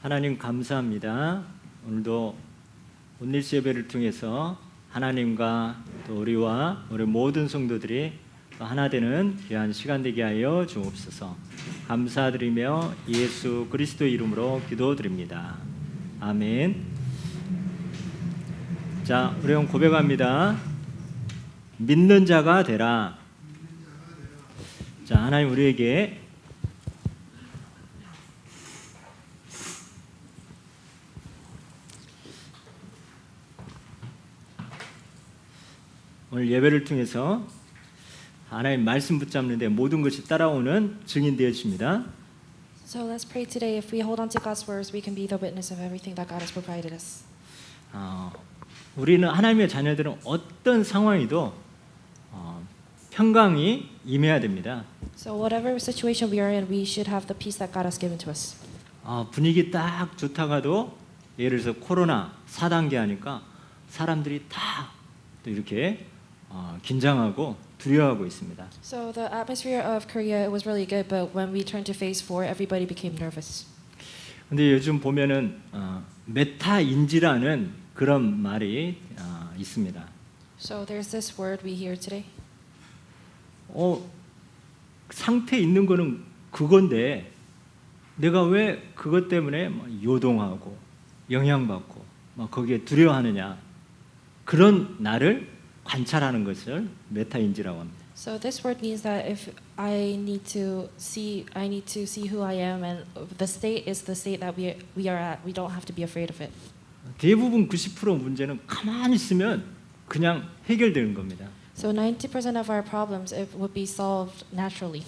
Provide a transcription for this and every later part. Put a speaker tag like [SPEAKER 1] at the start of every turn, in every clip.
[SPEAKER 1] 하나님 감사합니다. 오늘도 온리스 예배를 통해서 하나님과 또 우리와 우리 모든 성도들이 또 하나 되는 귀한 시간 되게 하여 주옵소서. 감사드리며 예수 그리스도 이름으로 기도드립니다. 아멘. 자, 우리 형 고백합니다. 믿는 자가 되라. 자, 하나님 우리에게 오늘 예배를 통해서 하나님 말씀 붙잡는데 모든 것이 따라오는 증인 되어 주십니다.
[SPEAKER 2] So let's pray today. If we hold on to God's words, we can be the witness of everything that God has provided us.
[SPEAKER 1] 우리는 하나님의 자녀들은 어떤 상황이도 평강이 임해야 됩니다.
[SPEAKER 2] So whatever situation we are in, we should have the peace that God has given to us.
[SPEAKER 1] 분위기 딱 좋다가도 예를 들어서 코로나 4단계 하니까 사람들이 다 또 이렇게 긴장하고 두려워하고 있습니다.
[SPEAKER 2] So the atmosphere of Korea was really good, but when we turned to phase 4, everybody became nervous.
[SPEAKER 1] 근데 요즘 보면은 메타인지라는 그런 말이 있습니다.
[SPEAKER 2] So there's this word we hear today.
[SPEAKER 1] 상태에 있는 거는 그건데 내가 왜 그것 때문에 요동하고 영향받고 막 거기에 두려워하느냐, 그런 나를 관찰하는 것을 메타인지라고 합니다.
[SPEAKER 2] So this word means that if I need to see who I am, and the state is the state that we are at. We don't have to be afraid of it.
[SPEAKER 1] 대부분 90% 문제는 가만히 있으면 그냥 해결되는 겁니다.
[SPEAKER 2] So 90% of our problems it would be solved naturally.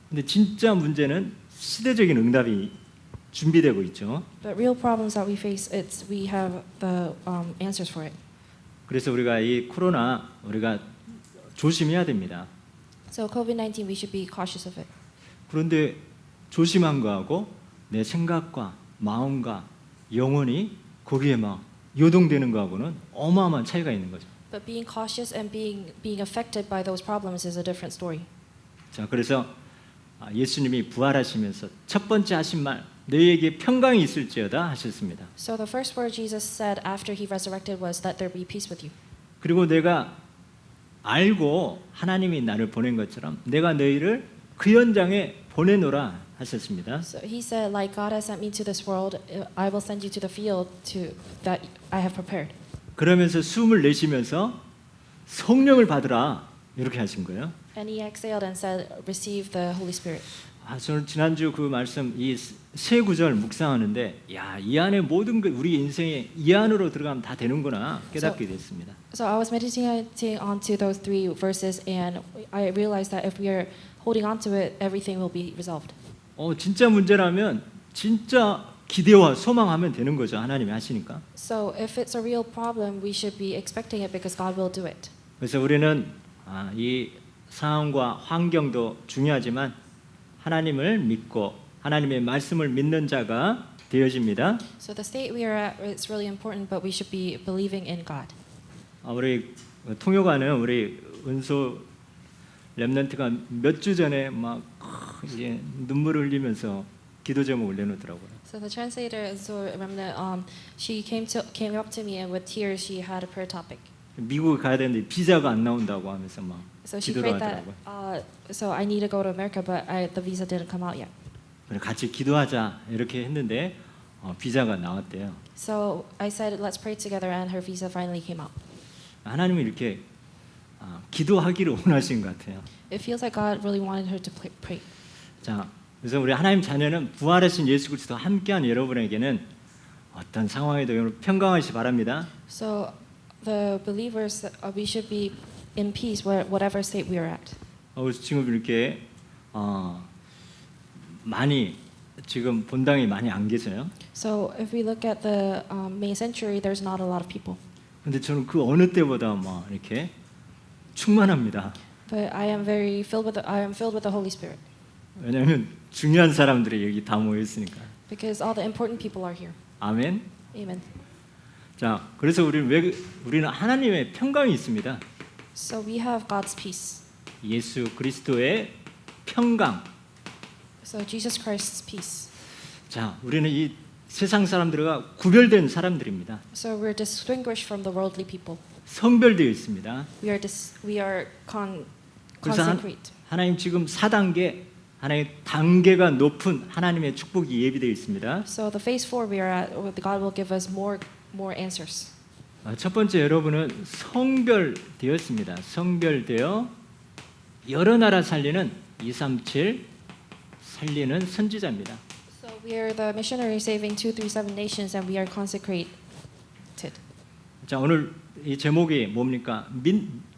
[SPEAKER 1] 근데 진짜 문제는 시대적인 응답이 준비되고 있죠.
[SPEAKER 2] But real problems that we face, we have the answers for it.
[SPEAKER 1] 그래서 우리가 이 코로나 우리가 조심해야 됩니다.
[SPEAKER 2] So COVID-19, we should be cautious of it.
[SPEAKER 1] 그런데 조심한 거하고 내 생각과 마음과 영혼이 거기에 막 요동되는 거하고는 어마어마한 차이가 있는 거죠.
[SPEAKER 2] But being cautious and being affected by those problems is a different story.
[SPEAKER 1] 자, 그래서 예수님이 부활하시면서 첫 번째 하신 말, 너희에게 평강이 있을지어다 하셨습니다.
[SPEAKER 2] So the first word Jesus said after he resurrected was, "Let there be peace with you."
[SPEAKER 1] 그리고 내가 알고 하나님이 나를 보낸 것처럼 내가 너희를 그 현장에 보내노라 하셨습니다.
[SPEAKER 2] So he said, "Like God has sent me to this world, I will send you to the field that I have prepared."
[SPEAKER 1] 그러면서 숨을 내쉬면서 성령을 받으라 이렇게 하신 거예요.
[SPEAKER 2] And he exhaled and said, "Receive the Holy Spirit."
[SPEAKER 1] 저는 지난주 그 말씀 이 세 구절 묵상하는데 이 안에 모든 것 우리 인생에 이 안으로 들어가면 다 되는구나 깨닫게 됐습니다.
[SPEAKER 2] So I was meditating onto those three verses, and I realized that if we are holding on to it, everything will be resolved.
[SPEAKER 1] 진짜 문제라면 진짜 기대와 소망하면 되는 거죠. 하나님이 하시니까.
[SPEAKER 2] So if it's a real problem, we should be expecting it because God will do it.
[SPEAKER 1] 그래서 우리는 이 상황과 환경도 중요하지만 하나님을 믿고 하나님의 말씀을 믿는 자가 되어집니다.
[SPEAKER 2] So the state we are at is really important, but we should be believing in God.
[SPEAKER 1] 우리 통역하는 우리 은소 렘넌트가 몇 주 전에 막 이제 눈물을 흘리면서 기도 제목 올려놓더라고요.
[SPEAKER 2] So the translator, so remember, she came up to me, and with tears she had a prayer topic.
[SPEAKER 1] 미국에 가야 되는데 비자가 안 나온다고 하면서 막
[SPEAKER 2] So she
[SPEAKER 1] 기도를
[SPEAKER 2] prayed that.
[SPEAKER 1] 하더라고요.
[SPEAKER 2] So I need to go to America, but the visa didn't come out yet.
[SPEAKER 1] 그래서 같이 기도하자 이렇게 했는데 비자가 나왔대요.
[SPEAKER 2] So I said, let's pray together, and her visa finally came out.
[SPEAKER 1] 하나님이 이렇게 기도하기를 원하신 것 같아요.
[SPEAKER 2] It feels like God really wanted her to pray.
[SPEAKER 1] 자, 그래서 우리 하나님 자녀는 부활하신 예수 그리스도와 함께한 여러분에게는 어떤 상황에도 여러분 평강하시 바랍니다.
[SPEAKER 2] So the believers, we should be in peace whatever state we are at.
[SPEAKER 1] 지금 이렇게 많이 지금 본당이 많이 안 계세요.
[SPEAKER 2] So if we look at the May Century, there's not a lot of people.
[SPEAKER 1] 근데 저는 그 어느 때보다 막 이렇게 충만합니다.
[SPEAKER 2] But I am filled with the Holy Spirit.
[SPEAKER 1] 왜냐하면 중요한 사람들이 여기 다 모여 있으니까.
[SPEAKER 2] Because all the important people are here.
[SPEAKER 1] 아멘.
[SPEAKER 2] Amen.
[SPEAKER 1] 자, 그래서 우리는 하나님의 평강이 있습니다.
[SPEAKER 2] So we have God's peace.
[SPEAKER 1] 예수 그리스도의 평강.
[SPEAKER 2] So Jesus Christ's peace.
[SPEAKER 1] 자, 우리는 이 세상 사람들과 구별된 사람들입니다.
[SPEAKER 2] So we're distinguished from the worldly people.
[SPEAKER 1] 성별되어 있습니다.
[SPEAKER 2] We are
[SPEAKER 1] 그래서
[SPEAKER 2] consecrate.
[SPEAKER 1] 하나님 지금 4단계 하나님 단계가 높은 하나님의 축복이 예비되어 있습니다.
[SPEAKER 2] So the phase 4 we are at, God will give us more answers.
[SPEAKER 1] 첫 번째 여러분은 성별되었습니다. 성별되어 여러 나라 살리는 237 살리는 선지자입니다.
[SPEAKER 2] So we are the missionary saving 237 nations, and we are consecrated.
[SPEAKER 1] 자, 오늘 이 제목이 뭡니까?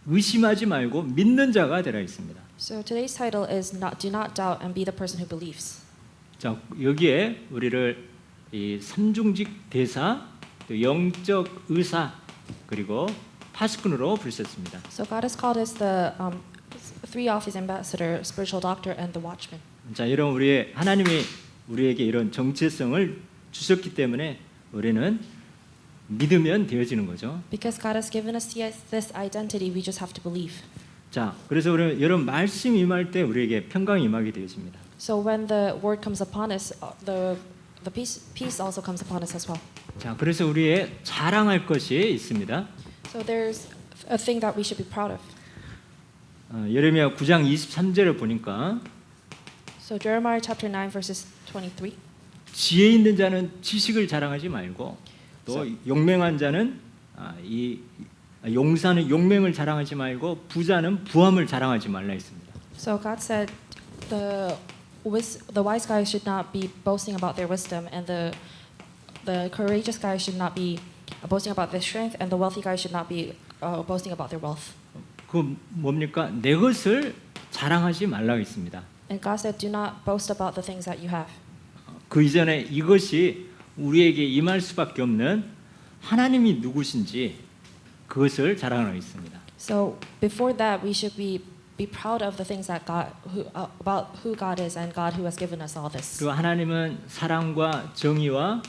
[SPEAKER 1] 의심하지 말고 믿는 자가 되라 있습니다.
[SPEAKER 2] So today's title is Do not doubt and be the person who believes.
[SPEAKER 1] 자, 여기에 우리를 이 삼중직 대사, 또 영적 의사, 그리고 파수꾼으로 부르셨습니다.
[SPEAKER 2] So God has called us the three office ambassador, spiritual doctor, and the watchman.
[SPEAKER 1] 자, 이런 하나님이 우리에게 이런 정체성을 주셨기 때문에 우리는 믿으면 되어지는 거죠.
[SPEAKER 2] Because God has given us this identity, we just have to believe.
[SPEAKER 1] 자, 그래서 우리는 여러분 말씀 임할 때 우리에게 평강이 임하게 되어집니다.
[SPEAKER 2] So when the word comes upon us, the peace also comes upon us as well.
[SPEAKER 1] 자, 그래서 우리의 자랑할 것이 있습니다.
[SPEAKER 2] So there's a thing that we should be proud of.
[SPEAKER 1] 예레미야 9장 23절을 보니까
[SPEAKER 2] So Jeremiah chapter 9 verses 23.
[SPEAKER 1] 지혜 있는 자는 지식을 자랑하지 말고 또 용맹한 자는 용사는 용맹을 자랑하지 말고 부자는 부함을 자랑하지 말라 했습니다.
[SPEAKER 2] So God said the wise guys should not be boasting about their wisdom, and the courageous guys should not be boasting about their strength, and the wealthy guys should not be boasting about their wealth.
[SPEAKER 1] 그 뭡니까? 내 것을 자랑하지 말라고 했습니다.
[SPEAKER 2] And God said, do not boast about the things that you have.
[SPEAKER 1] 그 이전에 이것이 우리에게 임할 수밖에 없는 하나님이 누구신지 그것을 자랑하고 있습니다.
[SPEAKER 2] So before that, we should be proud of the things that about who God is and God who has given us all this.
[SPEAKER 1] 그리고 하나님은 사랑과 정의와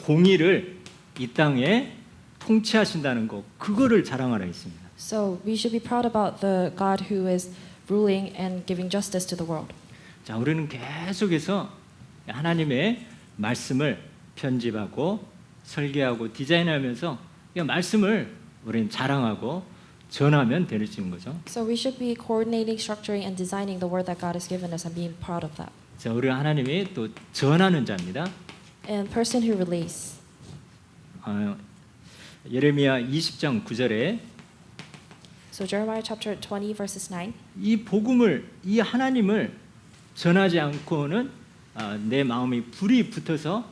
[SPEAKER 1] 공의를 이 땅에 통치하신다는 것, 그거를 자랑하라 했습니다.
[SPEAKER 2] So we should be proud about the God who is ruling and giving justice to the world.
[SPEAKER 1] 자, 우리는 계속해서 하나님의 말씀을 편집하고 설계하고 디자인하면서 이 말씀을 우리는 자랑하고 전하면 되는 거죠.
[SPEAKER 2] So we should be coordinating, structuring, and designing the word that God has given us and being proud of that.
[SPEAKER 1] 자, 우리 하나님이 또 전하는 자입니다.
[SPEAKER 2] And person who relays.
[SPEAKER 1] 예레미야 20장 9절에
[SPEAKER 2] So Jeremiah chapter 20 verses 9.
[SPEAKER 1] 이 복음을 이 하나님을 전하지 않고는 내 마음이 불이 붙어서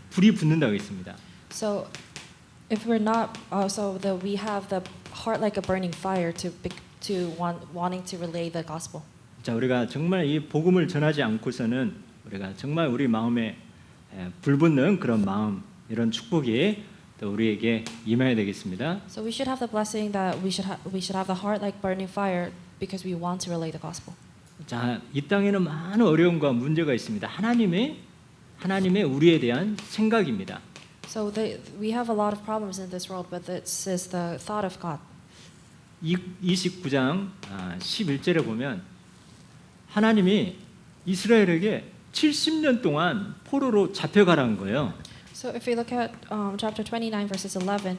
[SPEAKER 1] 불이 붙는다고 했습니다.
[SPEAKER 2] So if we're not, so that we have the heart like a burning fire wanting to relay the gospel.
[SPEAKER 1] 자, 우리가 정말 이 복음을 전하지 않고서는 우리가 정말 우리 마음에 불 붙는 그런 마음, 이런 축복이 또 우리에게 임해야 되겠습니다.
[SPEAKER 2] So we should have the blessing that we should have the heart like burning fire because we want to relay the gospel.
[SPEAKER 1] 자, 이 땅에는 많은 어려움과 문제가 있습니다. 하나님의 우리에 대한 생각입니다.
[SPEAKER 2] So we have a lot of problems in this world, but this is the thought of God.
[SPEAKER 1] 29장 11절에 보면 하나님이 이스라엘에게 70년 동안 포로로 잡혀가라는 거예요.
[SPEAKER 2] So if we look at chapter 29 verses 11,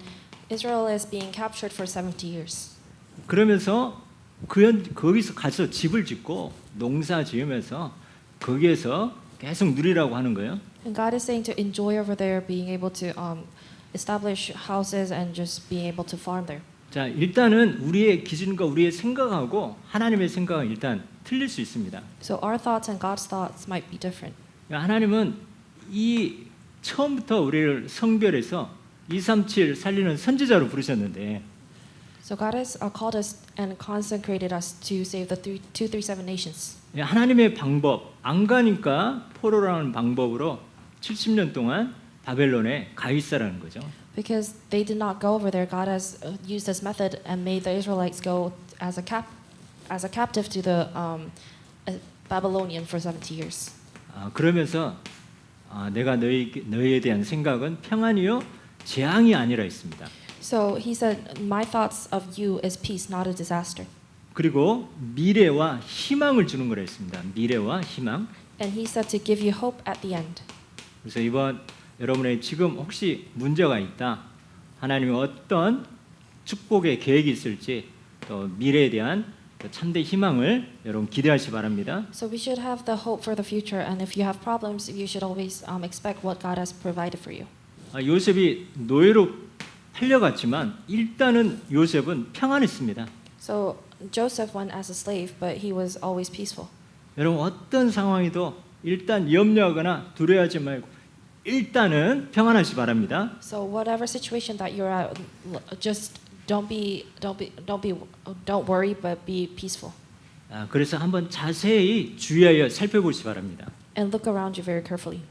[SPEAKER 2] Israel is being captured for 70 years.
[SPEAKER 1] 그러면서 거기서 가서 집을 짓고 농사 지으면서 거기에서 계속 누리라고 하는 거예요.
[SPEAKER 2] And God is saying to enjoy over there, being able to establish houses and just being able to farm there.
[SPEAKER 1] 자, 일단은 우리의 기준과 우리의 생각하고 하나님의 생각은 일단 틀릴 수 있습니다.
[SPEAKER 2] So our thoughts and God's thoughts might be different.
[SPEAKER 1] 하나님은 이 처음부터 우리를 성별해서 237 살리는 선지자로 부르셨는데
[SPEAKER 2] So God has called us and consecrated us to save the 237 nations.
[SPEAKER 1] 하나님의 방법, 안 가니까 포로라는 방법으로 70년 동안 바벨론에 가 있으라는 거죠.
[SPEAKER 2] Because they did not go over there, God has used this method and made the Israelites go as a captive to the Babylonian for 70 years.
[SPEAKER 1] 그러면서 내가 너희에 대한 생각은 평안이요 재앙이 아니라 했습니다.
[SPEAKER 2] So he said, "My thoughts of you is peace, not a disaster."
[SPEAKER 1] 그리고 미래와 희망을 주는 거라 했습니다. 미래와 희망.
[SPEAKER 2] And he said to give you hope at the end.
[SPEAKER 1] 그래서 이번 여러분의 지금 혹시 문제가 있다. 하나님이 어떤 축복의 계획이 있을지 또 미래에 대한 또 참된 희망을 여러분 기대하시 바랍니다.
[SPEAKER 2] So we should have the hope for the future, and if you have problems, you should always expect what God has provided for you.
[SPEAKER 1] 요셉이 노예로 팔려갔지만 일단은 요셉은 평안했습니다.
[SPEAKER 2] So Joseph went as a slave, but he was always peaceful.
[SPEAKER 1] 여러분 어떤 상황이도 일단 염려하거나 두려워하지 말고 일단은 평안하시 바랍니다.
[SPEAKER 2] So whatever situation that you're at, just don't worry, but be peaceful.
[SPEAKER 1] 그래서 한번 자세히 주의하여 살펴보시 바랍니다.
[SPEAKER 2] And look around you very carefully.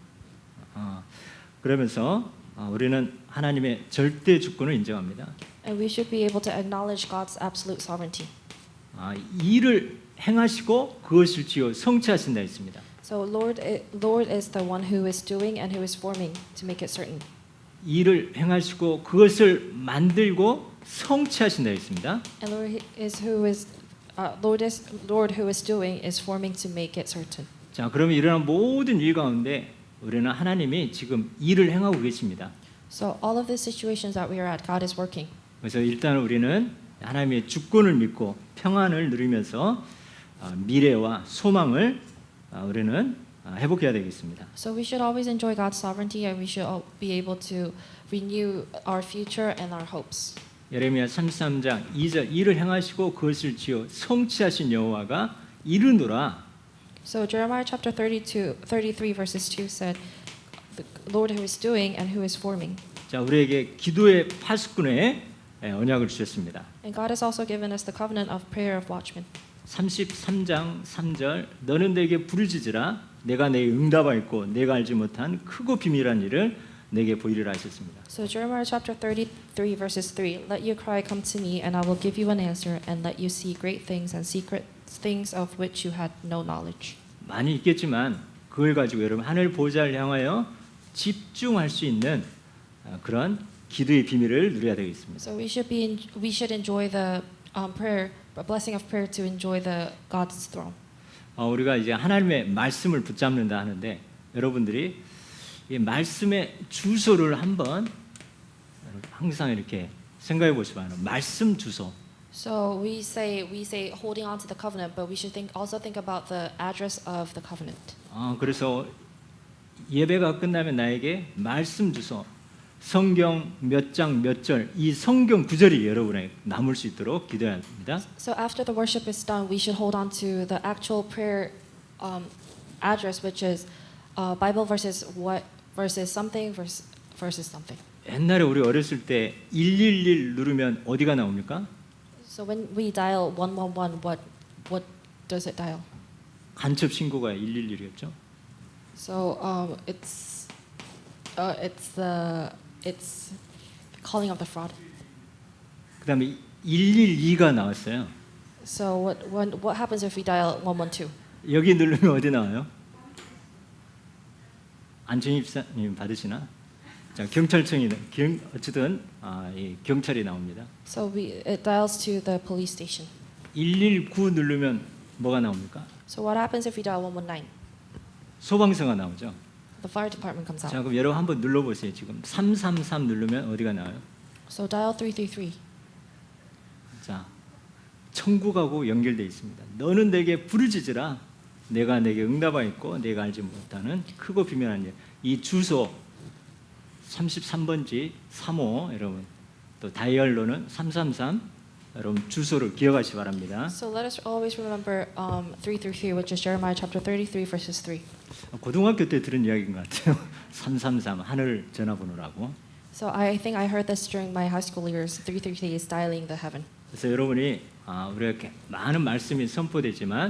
[SPEAKER 1] 그러면서 우리는 하나님의 절대 주권을 인정합니다.
[SPEAKER 2] And we should be able to acknowledge God's absolute sovereignty.
[SPEAKER 1] 일을 행하시고 그것을 지어 성취하신다 했습니다.
[SPEAKER 2] So Lord is the one who is doing and who is forming to make it certain.
[SPEAKER 1] 일을 행하시고 그것을 만들고 성취하신다 했습니다.
[SPEAKER 2] And Lord who is doing is forming to make it certain.
[SPEAKER 1] 자, 그러면 일어난 모든 일 가운데 우리는 하나님이 지금 일을 행하고 계십니다.
[SPEAKER 2] So all of the situations that we are at, God is working.
[SPEAKER 1] 그래서 일단 우리는 하나님의 주권을 믿고 평안을 누리면서 미래와 소망을 우리는 회복해야 되겠습니다.
[SPEAKER 2] So we should always enjoy God's sovereignty, and we should be able to renew our future and our hopes.
[SPEAKER 1] 예레미야 33장 2절 일을 행하시고 그것을 지어 성취하신 여호와가 이르노라.
[SPEAKER 2] So Jeremiah chapter 33 verses 2 said, "The Lord who is doing and who is forming."
[SPEAKER 1] 자, 우리에게 기도의 파수꾼의 언약을 주셨습니다.
[SPEAKER 2] And God has also given us the covenant of prayer of watchmen.
[SPEAKER 1] 33장 3절 너는 내게 부르짖으라 내가 내게 응답하였고 내가 알지 못한 크고 비밀한 일을 내게 보이리라 하셨습니다.
[SPEAKER 2] So Jeremiah chapter 33 verses 3, "Let your cry come to me, and I will give you an answer, and let you see great things and secret things of which you had no knowledge."
[SPEAKER 1] 많이 있겠지만 그걸 가지고 여러분 하늘 보좌를 향하여 집중할 수 있는 그런 기도의 비밀을 누려야 되겠습니다.
[SPEAKER 2] So we should enjoy the prayer, a blessing of prayer to enjoy the God's throne.
[SPEAKER 1] 우리가 이제 하나님의 말씀을 붙잡는다 하는데 여러분들이 이 말씀의 주소를 한번 항상 이렇게 생각해 보시면 말씀 주소.
[SPEAKER 2] So we say holding on to the covenant, but we should also think about the address of the covenant.
[SPEAKER 1] 그래서 예배가 끝나면 나에게 말씀 주소. 성경 몇 장 몇 절 이 성경 구절이 여러분에 남을 수 있도록 기도해야 합니다.
[SPEAKER 2] So after the worship is done, we should hold on to the actual prayer address, which is Bible verses something verses something.
[SPEAKER 1] 옛날에 우리 어렸을 때 111 누르면 어디가 나옵니까?
[SPEAKER 2] So when we dial 111, what does it dial?
[SPEAKER 1] 간첩 신고가 111이었죠.
[SPEAKER 2] So it's calling of the fraud.
[SPEAKER 1] 그다음에 112가 나왔어요.
[SPEAKER 2] So what happens if we dial 112?
[SPEAKER 1] 여기 누르면 어디 나와요? 안정희 집사님 받으시나? 자, 경찰청이든 어쨌든 이 경찰이 나옵니다.
[SPEAKER 2] So it dials to the police station.
[SPEAKER 1] 119 누르면 뭐가 나옵니까?
[SPEAKER 2] So what happens if we dial 119?
[SPEAKER 1] 소방서가 나오죠.
[SPEAKER 2] The fire department comes
[SPEAKER 1] 자,
[SPEAKER 2] out.
[SPEAKER 1] 그럼 여러분 한번 눌러보세요. 지금 333 누르면 어디가 나와요?
[SPEAKER 2] So dial 333.
[SPEAKER 1] 자, 천국하고 연결되어 있습니다. 너는 내게 부르짖으라. 내가 내게 응답하였고 내가 알지 못하는 크고 비밀한 일. 이 주소 33번지 35 여러분 또 다이얼로는 333 여러분 주소를 기억하시 바랍니다.
[SPEAKER 2] So let us always remember 333, which is Jeremiah chapter 33 verses 3.
[SPEAKER 1] 고등학교 때 들은 이야기인 것 같아요. 333 하늘 전화번호라고.
[SPEAKER 2] So I think I heard this during my high school years. 333 is dialing the heaven.
[SPEAKER 1] 그래서 여러분이 우리가 이렇게 많은 말씀이 선포되지만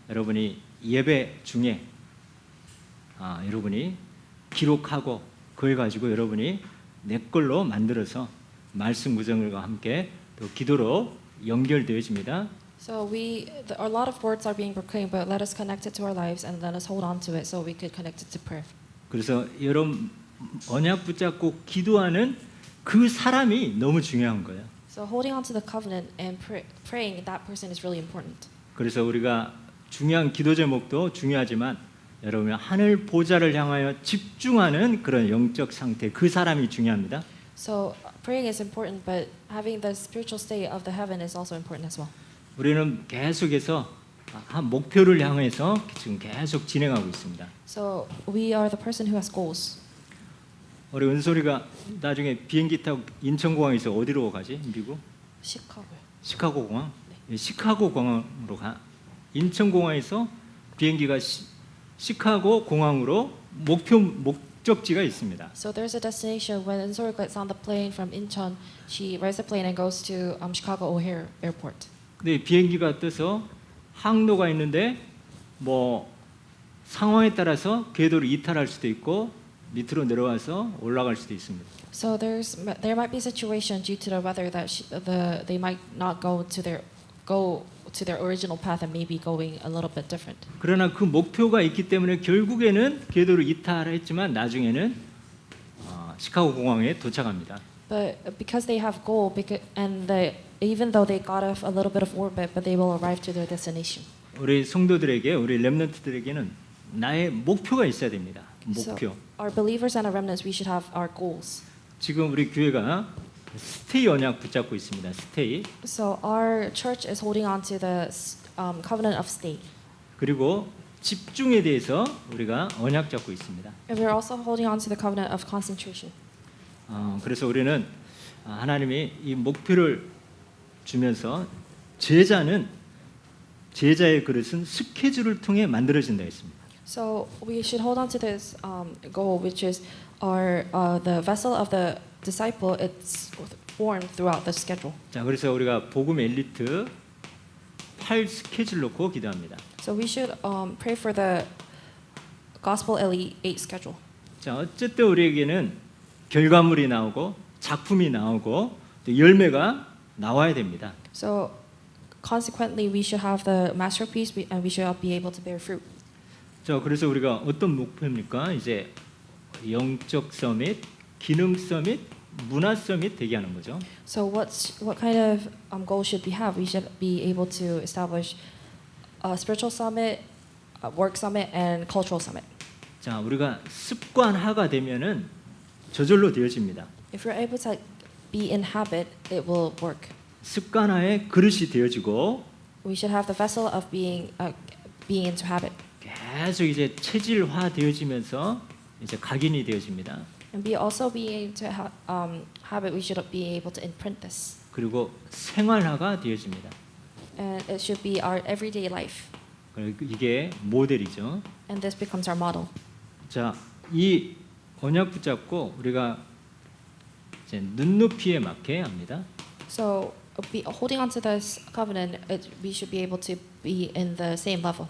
[SPEAKER 1] 여러분이 예배 중에 여러분이 기록하고 그걸 가지고 여러분이 내 걸로 만들어서 말씀 구정과 함께 또 기도로 연결되어집니다.
[SPEAKER 2] So a lot of words are being proclaimed, but let us connect it to our lives and let us hold on to it so we could connect it to prayer.
[SPEAKER 1] 그래서 여러분 언약 붙잡고 기도하는 그 사람이 너무 중요한 거예요.
[SPEAKER 2] So holding on to the covenant and praying, that person is really important.
[SPEAKER 1] 그래서 우리가 중요한 기도 제목도 중요하지만 여러분 하늘 보좌를 향하여 집중하는 그런 영적 상태, 그 사람이 중요합니다.
[SPEAKER 2] So praying is important, but having the spiritual state of the heaven is also important as well.
[SPEAKER 1] 우리는 계속해서 한 목표를 향해서 지금 계속 진행하고 있습니다.
[SPEAKER 2] So we are the person who has goals.
[SPEAKER 1] 우리 은솔이가 나중에 비행기 타고 인천공항에서 어디로 가지? 미국?
[SPEAKER 2] 시카고요.
[SPEAKER 1] 시카고 공항? 네, 시카고 공항으로 가. 인천공항에서 비행기가 시카고 공항으로 목적지가 있습니다.
[SPEAKER 2] So there's a destination when Nsori gets on the plane from Incheon, she rides the plane and goes to Chicago O'Hare Airport.
[SPEAKER 1] 근데 비행기가 떠서 항로가 있는데 뭐 상황에 따라서 궤도를 이탈할 수도 있고 밑으로 내려와서 올라갈 수도 있습니다.
[SPEAKER 2] So there might be a situation due to the weather that they might not go to their original path and maybe going a little bit different.
[SPEAKER 1] 그러나 그 목표가 있기 때문에 결국에는 궤도를 이탈했지만 나중에는 시카고 공항에 도착합니다.
[SPEAKER 2] But because they have goal, even though they got off a little bit of orbit, but they will arrive to their destination.
[SPEAKER 1] 우리 성도들에게, 우리 렘넌트들에게는 나의 목표가 있어야 됩니다. 목표.
[SPEAKER 2] So our believers and our remnants, we should have our goals.
[SPEAKER 1] 지금 우리 교회가 스테이 언약 붙잡고 있습니다. 스테이.
[SPEAKER 2] So our church is holding on to the covenant of stay.
[SPEAKER 1] 그리고 집중에 대해서 우리가 언약 잡고 있습니다.
[SPEAKER 2] And we're also holding on to the covenant of concentration.
[SPEAKER 1] 그래서 우리는 하나님이 이 목표를 주면서 제자의 그릇은 스케줄을 통해 만들어진다 했습니다.
[SPEAKER 2] So we should hold on to this goal, which is the vessel of the disciple. It's formed throughout the schedule.
[SPEAKER 1] 자, 그래서 우리가 복음 엘리트 8 스케줄 놓고 기도합니다.
[SPEAKER 2] So we should pray for the gospel elite 8 schedule.
[SPEAKER 1] 자, 어쨌든 우리에게는 결과물이 나오고 작품이 나오고 또 열매가 나와야 됩니다.
[SPEAKER 2] So consequently, we should have the masterpiece, and we should be able to bear fruit.
[SPEAKER 1] 자, 그래서 우리가 어떤 목표입니까? 이제 영적 서밋, 기능 서밋, 문화 서밋 되게 하는 거죠.
[SPEAKER 2] So what kind of goal should we have? We should be able to establish a spiritual summit, a work summit, and cultural summit.
[SPEAKER 1] 자, 우리가 습관화가 되면은 저절로 되어집니다.
[SPEAKER 2] If we're able to be in habit, it will work.
[SPEAKER 1] 습관화의 그릇이 되어지고
[SPEAKER 2] We should have the vessel of being into habit,
[SPEAKER 1] 계속 이제 체질화 되어지면서 이제 각인이 되어집니다.
[SPEAKER 2] and be also being into habit. We should be able to imprint this,
[SPEAKER 1] 그리고 생활화가 되어집니다.
[SPEAKER 2] and it should be our everyday life.
[SPEAKER 1] 이게 모델이죠.
[SPEAKER 2] And this becomes our model.
[SPEAKER 1] 자, 이 언약 붙잡고 우리가 이제 눈높이에 맞게 합니다.
[SPEAKER 2] So holding on to this covenant, we should be able to be in the same level.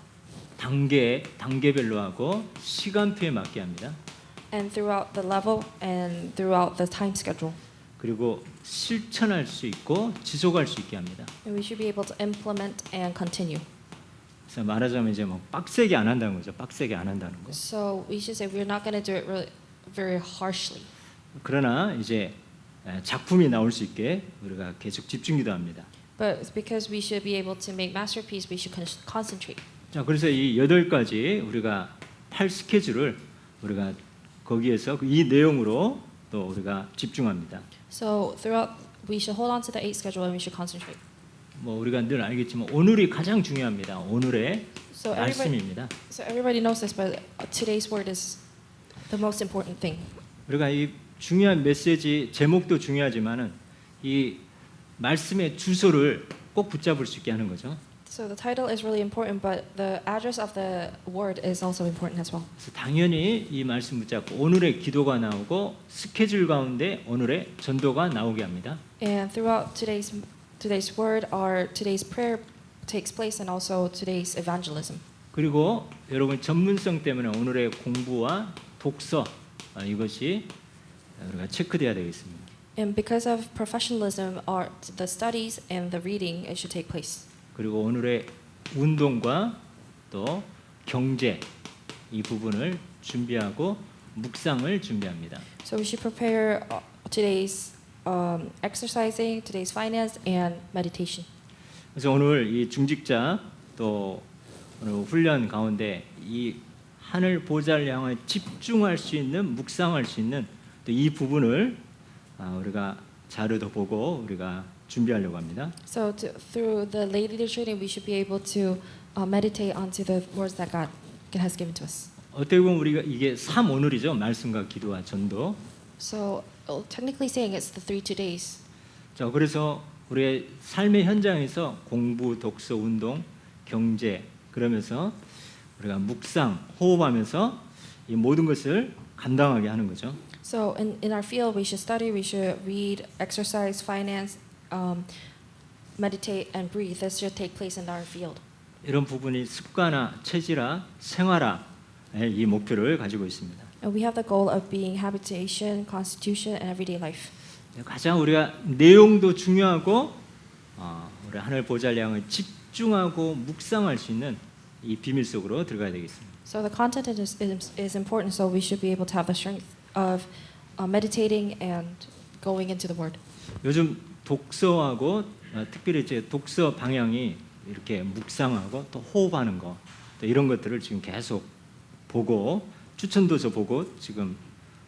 [SPEAKER 1] 단계별로 하고 시간표에 맞게 합니다.
[SPEAKER 2] And throughout the level and throughout the time schedule.
[SPEAKER 1] 그리고 실천할 수 있고 지속할 수 있게 합니다.
[SPEAKER 2] And we should be able to implement and continue.
[SPEAKER 1] 그래서 말하자면 이제 뭐 빡세게 안 한다는 거죠. 빡세게 안 한다는 거.
[SPEAKER 2] So we should say we're not going to do it really, very harshly.
[SPEAKER 1] 그러나 이제 작품이 나올 수 있게 우리가 계속 집중기도 합니다.
[SPEAKER 2] But because we should be able to make masterpiece, we should concentrate.
[SPEAKER 1] 자, 그래서 이 8가지 우리가 8 스케줄을 우리가 거기에서 이 내용으로 또 우리가 집중합니다.
[SPEAKER 2] So throughout, we should hold on to the 8 schedule and we should concentrate.
[SPEAKER 1] 뭐 우리가 늘 알겠지만 오늘이 가장 중요합니다. 오늘의
[SPEAKER 2] So
[SPEAKER 1] 말씀입니다.
[SPEAKER 2] everybody knows this, but today's word is the most important thing.
[SPEAKER 1] 우리가 이 중요한 메시지 제목도 중요하지만은 이 말씀의 주소를 꼭 붙잡을 수 있게 하는 거죠.
[SPEAKER 2] So the title is really important, but the address of the word is also important as well.
[SPEAKER 1] 그래서 당연히 이 말씀 붙잡고 오늘의 기도가 나오고 스케줄 가운데 오늘의 전도가 나오게 합니다.
[SPEAKER 2] And throughout today's word, today's prayer takes place, and also today's evangelism.
[SPEAKER 1] 그리고 여러분 전문성 때문에 오늘의 공부와 독서 이것이 우리가 체크돼야 되겠습니다.
[SPEAKER 2] And because of professionalism, the studies and the reading, it should take place.
[SPEAKER 1] 그리고 오늘의 운동과 또 경제 이 부분을 준비하고 묵상을 준비합니다.
[SPEAKER 2] So we should prepare today's exercising, today's finance, and meditation.
[SPEAKER 1] 그래서 오늘 이 중직자 또 오늘 훈련 가운데 이 하늘 보좌를 향해 집중할 수 있는 묵상할 수 있는 또 이 부분을 우리가 자료도 보고 우리가 준비하려고 합니다.
[SPEAKER 2] So through the lay leader training, we should be able to meditate onto the words that God has given to us.
[SPEAKER 1] 어떻게 보면 우리가 이게 3오늘이죠. 말씀과 기도와 전도.
[SPEAKER 2] So technically saying it's the 3 2 days.
[SPEAKER 1] 자, 그래서 우리의 삶의 현장에서 공부, 독서, 운동, 경제 그러면서 우리가 묵상, 호흡하면서 이 모든 것을 감당하게 하는 거죠.
[SPEAKER 2] So in our field, we should study, we should read, exercise, finance, meditate, and breathe. This should take place in our field.
[SPEAKER 1] 이런 부분이 습관화, 체질화, 생활화의 이 목표를 가지고 있습니다.
[SPEAKER 2] And we have the goal of being habitation, constitution, and everyday life.
[SPEAKER 1] 가장 우리가 내용도 중요하고 우리 하늘 보좌를 향해 집중하고 묵상할 수 있는 이 비밀 속으로 들어가야 되겠습니다.
[SPEAKER 2] So the content is important, so we should be able to have the strength of meditating and going into the Word.
[SPEAKER 1] 요즘 독서하고 특별히 이제 독서 방향이 이렇게 묵상하고 또 호흡하는 거, 또 이런 것들을 지금 계속 보고 추천도서 보고 지금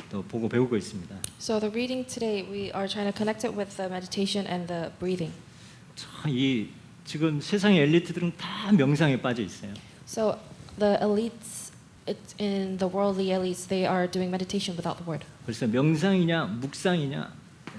[SPEAKER 1] 또 보고 배우고 있습니다.
[SPEAKER 2] So the reading today, we are trying to connect it with the meditation and the breathing.
[SPEAKER 1] 참 이 지금 세상의 엘리트들은 다 명상에 빠져 있어요.
[SPEAKER 2] So the elites in the worldly elites, they are doing meditation without the Word.
[SPEAKER 1] 그래서 명상이냐 묵상이냐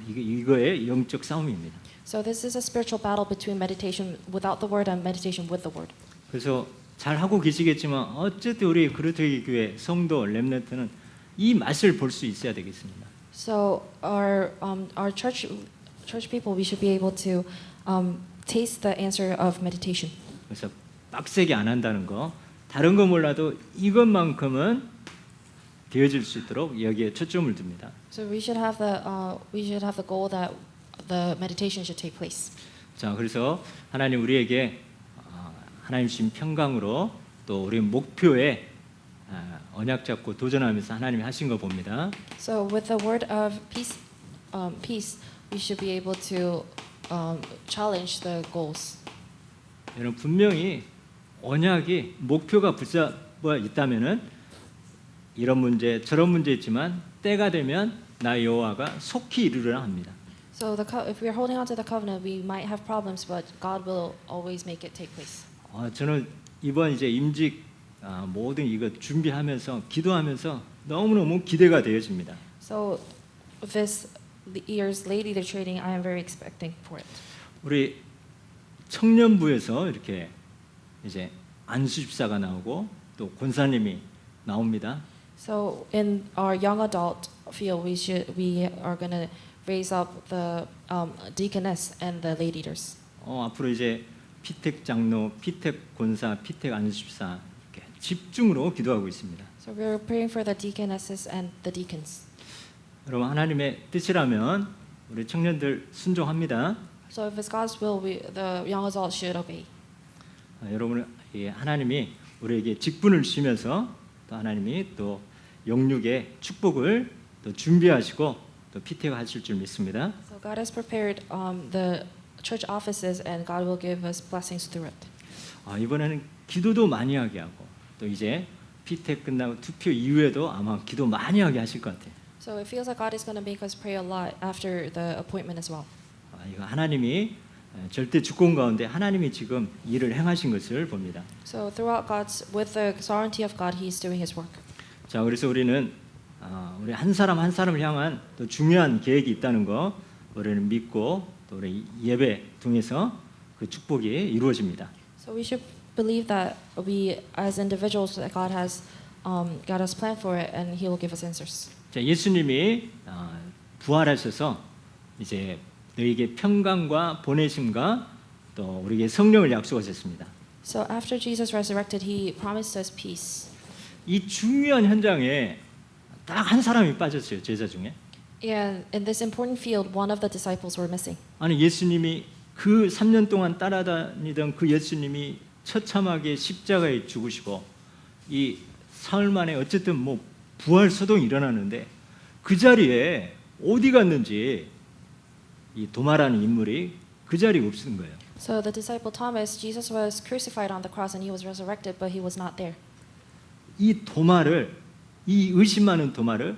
[SPEAKER 1] 이거의 영적 싸움입니다.
[SPEAKER 2] So this is a spiritual battle between meditation without the Word and meditation with the Word.
[SPEAKER 1] 그래서 잘 하고 계시겠지만 어쨌든 우리 그루터기 교회 성도 렘넌트는 이 맛을 볼 수 있어야 되겠습니다.
[SPEAKER 2] So our church people, we should be able to taste the answer of meditation.
[SPEAKER 1] 그래서 빡세게 안 한다는 거, 다른 거 몰라도 이것만큼은 되어질 수 있도록 여기에 초점을 둡니다.
[SPEAKER 2] So we should have the goal that the meditation should take place.
[SPEAKER 1] 자, 그래서 하나님 우리에게 하나님 주신 평강으로 또 우리 목표에 언약 잡고 도전하면서 하나님이 하신 거 봅니다.
[SPEAKER 2] So with the word of peace, we should be able to challenge the goals.
[SPEAKER 1] 여러분 분명히 언약이 목표가 붙잡아 있다면은 이런 문제 저런 문제 있지만 때가 되면 나 여호와가 속히 이루리라 합니다.
[SPEAKER 2] So if we are holding on to the covenant, we might have problems, but God will always make it take place.
[SPEAKER 1] 저는 이번 이제 임직 모든 이거 준비하면서 기도하면서 너무너무 기대가 되어집니다.
[SPEAKER 2] So this year's lay leader training, I am very expecting for it.
[SPEAKER 1] 우리 청년부에서 이렇게 이제 안수집사가 나오고 또 권사님이 나옵니다.
[SPEAKER 2] So in our young adult field, we are going to raise up the deaconess and the lay leaders.
[SPEAKER 1] 앞으로 이제 피택 장로, 피택 권사, 피택 안수집사 이렇게 집중으로 기도하고 있습니다.
[SPEAKER 2] So we're praying for the deaconesses and the deacons.
[SPEAKER 1] 여러분 하나님의 뜻이라면 우리 청년들 순종합니다.
[SPEAKER 2] So if it's God's will, the young adults should obey.
[SPEAKER 1] 여러분 하나님이 우리에게 직분을 주시면서 또 하나님이 또 영육의 축복을 또 준비하시고 또 피택하실 줄 믿습니다.
[SPEAKER 2] So God has prepared the church offices, and God will give us blessings through it.
[SPEAKER 1] 이번에는 기도도 많이 하게 하고 또 이제 피택 끝나고 투표 이후에도 아마 기도 많이 하게 하실 것 같아요.
[SPEAKER 2] So it feels like God is going to make us pray a lot after the appointment as well.
[SPEAKER 1] 이거 하나님이 절대 주권 가운데 하나님이 지금 일을 행하신 것을 봅니다.
[SPEAKER 2] So throughout with the sovereignty of God, He is doing His work.
[SPEAKER 1] 자, 그래서 우리는 우리 한 사람 한 사람을 향한 또 중요한 계획이 있다는 거 우리는 믿고 또 우리 예배 통해서 그 축복이 이루어집니다.
[SPEAKER 2] So we should believe that we, as individuals, that God has planned for it, and He will give us answers.
[SPEAKER 1] 자, 예수님이 부활하셔서 이제 너희에게 평강과 보내심과 또 우리에게 성령을 약속하셨습니다.
[SPEAKER 2] So after Jesus resurrected, He promised us peace.
[SPEAKER 1] 이 중요한 현장에 딱 한 사람이 빠졌어요, 제자 중에.
[SPEAKER 2] And in this important field, one of the disciples were missing.
[SPEAKER 1] 아니 예수님이 그 3년 동안 따라다니던 그 예수님이 처참하게 십자가에 죽으시고 이 사흘 만에 어쨌든 뭐 부활 소동이 일어나는데 그 자리에 어디 갔는지 이 도마라는 인물이 그 자리에 없는 거예요.
[SPEAKER 2] So the disciple Thomas, Jesus was crucified on the cross and He was resurrected, but He was not there.
[SPEAKER 1] 이 도마를 이 의심 많은 도마를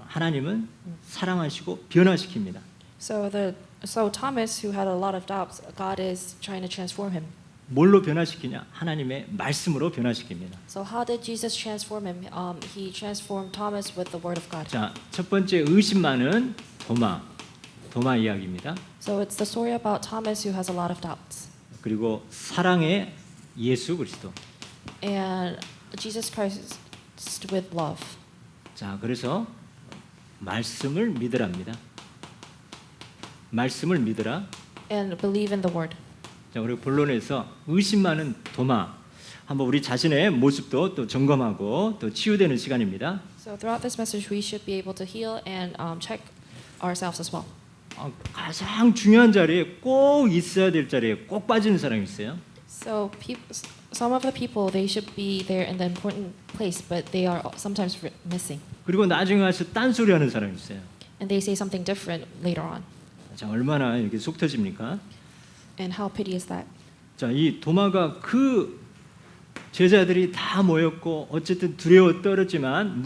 [SPEAKER 1] 하나님은 사랑하시고 변화시킵니다.
[SPEAKER 2] So Thomas, who had a lot of doubts, God is trying to transform him.
[SPEAKER 1] 뭘로 변화시키냐? 하나님의 말씀으로 변화시킵니다.
[SPEAKER 2] So how did Jesus transform him? He transformed Thomas with the word of God.
[SPEAKER 1] 자, 첫 번째 의심 많은 도마 이야기입니다.
[SPEAKER 2] So it's the story about Thomas who has a lot of doubts.
[SPEAKER 1] 그리고 사랑의 예수 그리스도.
[SPEAKER 2] And Jesus Christ with love.
[SPEAKER 1] 자, 그래서 말씀을 믿으랍니다. 말씀을 믿으라.
[SPEAKER 2] And believe in the word.
[SPEAKER 1] 자, 그리고 본론에서 의심 많은 도마. 한번 우리 자신의 모습도 또 점검하고 또 치유되는 시간입니다.
[SPEAKER 2] So throughout this message, we should be able to heal and check ourselves as well.
[SPEAKER 1] 가장 중요한 자리에 꼭 있어야 될 자리에 꼭 빠지는 사람이 있어요.
[SPEAKER 2] So some of the people, they should be there in the important place, but they are sometimes missing.
[SPEAKER 1] 그리고 나중에 와서 딴소리하는 사람이 있어요.
[SPEAKER 2] And they say something different later on.
[SPEAKER 1] 자, 얼마나 이렇게 속 터집니까?
[SPEAKER 2] And how pity is that?
[SPEAKER 1] 자, 이 도마가 그 제자들이 다 모였고 어쨌든 두려워 떨었지만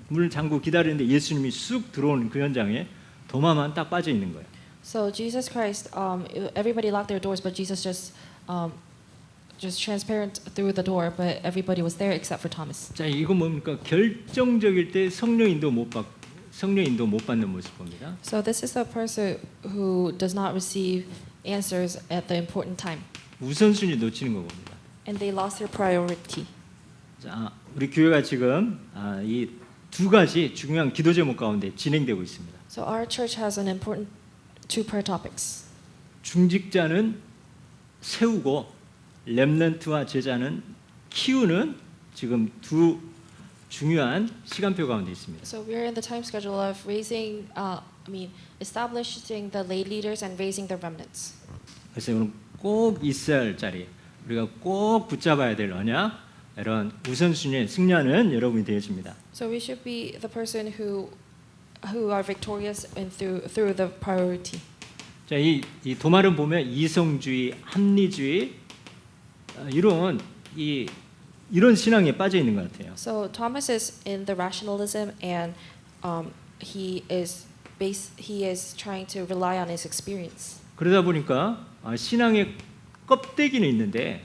[SPEAKER 1] 문을 잠고 기다리는데 예수님이 쑥 들어오는 그 현장에 도마만 딱 빠져 있는 거예요.
[SPEAKER 2] So Jesus Christ, everybody locked their doors, but Jesus just transparent through the door, but everybody was there except for Thomas.
[SPEAKER 1] 자, 이거 뭡니까? 결정적일 때 성령 인도 못 받는 모습 봅니다.
[SPEAKER 2] So this is a person who does not receive answers at the important time,
[SPEAKER 1] 우선순위 놓치는 거 봅니다.
[SPEAKER 2] and they lost their priority.
[SPEAKER 1] 자, 우리 교회가 지금 이 두 가지 중요한 기도 제목 가운데 진행되고 있습니다.
[SPEAKER 2] So our church has an important two prayer topics.
[SPEAKER 1] 중직자는 세우고 렘넌트와 제자는 키우는 지금 두 중요한 시간표 가운데 있습니다.
[SPEAKER 2] So we're in the time schedule of establishing the lay leaders and raising the remnants.
[SPEAKER 1] 그래서 오늘 꼭 있어야 할 자리, 우리가 꼭 붙잡아야 될 언약, 이런 우선순위에 승리하는 여러분이 되어집니다.
[SPEAKER 2] So we should be the person who are victorious and through the priority.
[SPEAKER 1] 자, 이 도마를 보면 이성주의, 합리주의 이런 신앙에 빠져 있는 것 같아요.
[SPEAKER 2] So Thomas is in the rationalism, and he is trying to rely on his experience.
[SPEAKER 1] 그러다 보니까 신앙의 껍데기는 있는데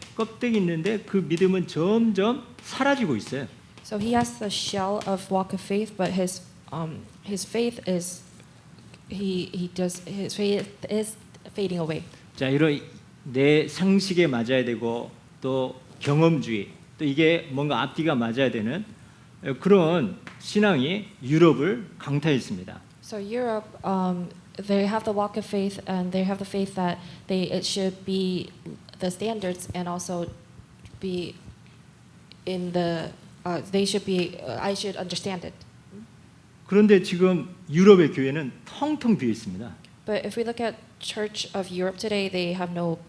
[SPEAKER 1] 그 믿음은 점점 사라지고 있어요.
[SPEAKER 2] So he has the shell of walk of faith, but his faith is fading away.
[SPEAKER 1] 자, 이런 내 상식에 맞아야 되고 또 경험주의, 또 이게 뭔가 앞뒤가 맞아야 되는 그런 신앙이 유럽을 강타했습니다.
[SPEAKER 2] So Europe, they have the walk of faith, and they have the faith that it should be the standards, and also be in the they should be I should understand it.
[SPEAKER 1] 그런데 지금 유럽의 교회는 텅텅 비어 있습니다.
[SPEAKER 2] But if we look at Church of Europe today, they have no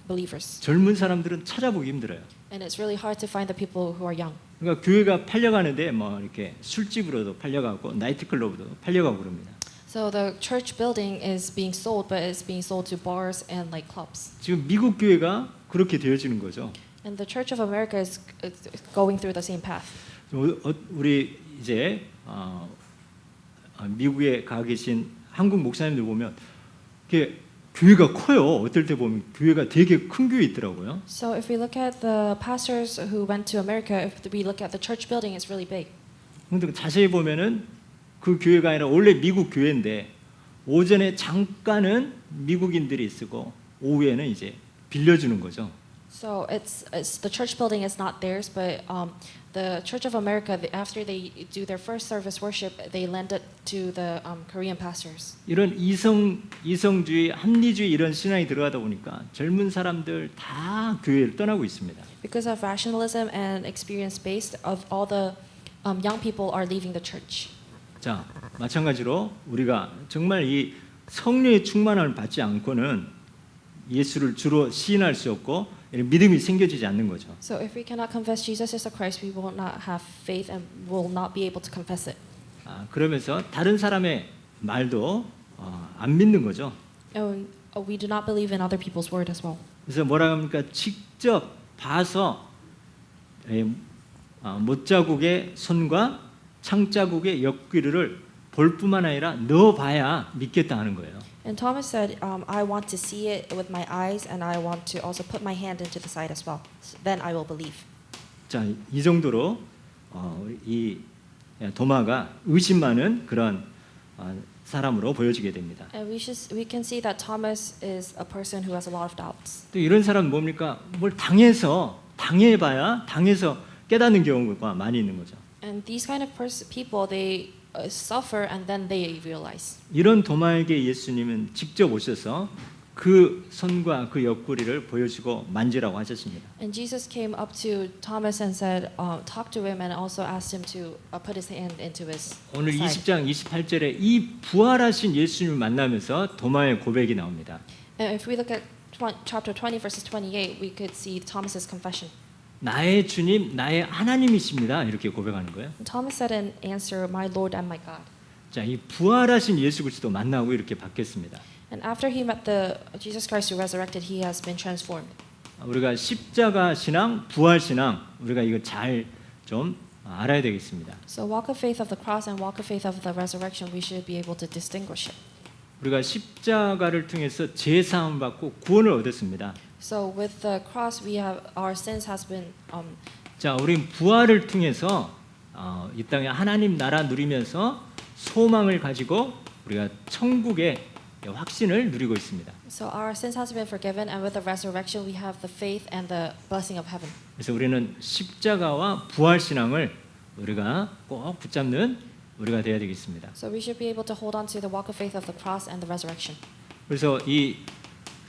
[SPEAKER 2] believers,
[SPEAKER 1] 젊은 사람들은 찾아보기 힘들어요.
[SPEAKER 2] and it's really hard to find the people who are young.
[SPEAKER 1] 그러니까 교회가 팔려가는데 뭐 이렇게 술집으로도 팔려가고 나이트클럽으로도 팔려가고 그럽니다.
[SPEAKER 2] So the church building is being sold, but it's being sold to bars and like clubs.
[SPEAKER 1] 지금 미국 교회가 그렇게 되어지는 거죠.
[SPEAKER 2] And the Church of America is going through the same path.
[SPEAKER 1] 우리 이제 미국에 가 계신 한국 목사님들 보면 이게 교회가 커요. 어떨 때 보면 교회가 되게 큰 교회 있더라고요.
[SPEAKER 2] So if we look at the pastors who went to America, if we look at the church building, it's really big.
[SPEAKER 1] 근데 자세히 보면은 그 교회가 아니라 원래 미국 교회인데 오전에 잠깐은 미국인들이 쓰고 오후에는 이제 빌려주는 거죠.
[SPEAKER 2] So it's the church building is not theirs, but the Church of America, after they do their first service worship, they lend it to the Korean pastors.
[SPEAKER 1] 이런 이성주의, 합리주의 이런 신앙이 들어가다 보니까 젊은 사람들 다 교회를 떠나고 있습니다.
[SPEAKER 2] Because of rationalism and experience based, of all the young people are leaving the church.
[SPEAKER 1] 자, 마찬가지로 우리가 정말 이 성령의 충만함을 받지 않고는 예수를 주로 시인할 수 없고 믿음이 생겨지지 않는 거죠.
[SPEAKER 2] So if we cannot confess Jesus as the Christ, we will not have faith and will not be able to confess it.
[SPEAKER 1] 그러면서 다른 사람의 말도 안 믿는 거죠.
[SPEAKER 2] And we do not believe in other people's word as well.
[SPEAKER 1] 그래서 뭐라 합니까? 직접 봐서 못자국의 손과 창자국의 옆구리를 볼 뿐만 아니라 넣어봐야 믿겠다 하는 거예요.
[SPEAKER 2] And Thomas said, I want to see it with my eyes, and I want to also put my hand into the side as well. Then I will believe.
[SPEAKER 1] 자, 이 정도로 이 도마가 의심 많은 그런 사람으로 보여지게 됩니다.
[SPEAKER 2] And we can see that Thomas is a person who has a lot of doubts.
[SPEAKER 1] 또 이런 사람은 뭡니까? 뭘 당해봐야 당해서 깨닫는 경우가 많이 있는 거죠.
[SPEAKER 2] And these kind of people, they suffer and then they realize.
[SPEAKER 1] 이런 도마에게 예수님은 직접 오셔서 그 손과 그 옆구리를 보여주고 만지라고 하셨습니다.
[SPEAKER 2] And Jesus came up to Thomas and said, talk to him, and also asked him to put his hand into his
[SPEAKER 1] 오늘
[SPEAKER 2] side.
[SPEAKER 1] 20장 28절에 이 부활하신 예수님을 만나면서 도마의 고백이 나옵니다.
[SPEAKER 2] And if we look at chapter 20, verses 28, we could see Thomas's confession.
[SPEAKER 1] 나의 주님, 나의 하나님이십니다. 이렇게 고백하는 거예요.
[SPEAKER 2] And Thomas said in answer, my Lord and my God.
[SPEAKER 1] 자, 이 부활하신 예수 그리스도 만나고 이렇게 바뀌었습니다.
[SPEAKER 2] And after he met the Jesus Christ who resurrected, he has been transformed.
[SPEAKER 1] 우리가 십자가 신앙, 부활 신앙 우리가 이거 잘 좀 알아야 되겠습니다.
[SPEAKER 2] So walk of faith of the cross and walk of faith of the resurrection, we should be able to distinguish it.
[SPEAKER 1] 우리가 십자가를 통해서 죄 사함을 받고 구원을 얻었습니다.
[SPEAKER 2] So with the cross, we have our sins has been.
[SPEAKER 1] 자, 우린 부활을 통해서 이 땅에 하나님 나라 누리면서 소망을 가지고 우리가 천국의 확신을 누리고 있습니다.
[SPEAKER 2] So our sins has been forgiven, and with the resurrection, we have the faith and the blessing of heaven.
[SPEAKER 1] 그래서 우리는 십자가와 부활 신앙을 우리가 꼭 붙잡는 우리가 되어야 되겠습니다.
[SPEAKER 2] So we should be able to hold on to the walk of faith of the cross and the resurrection.
[SPEAKER 1] 그래서 이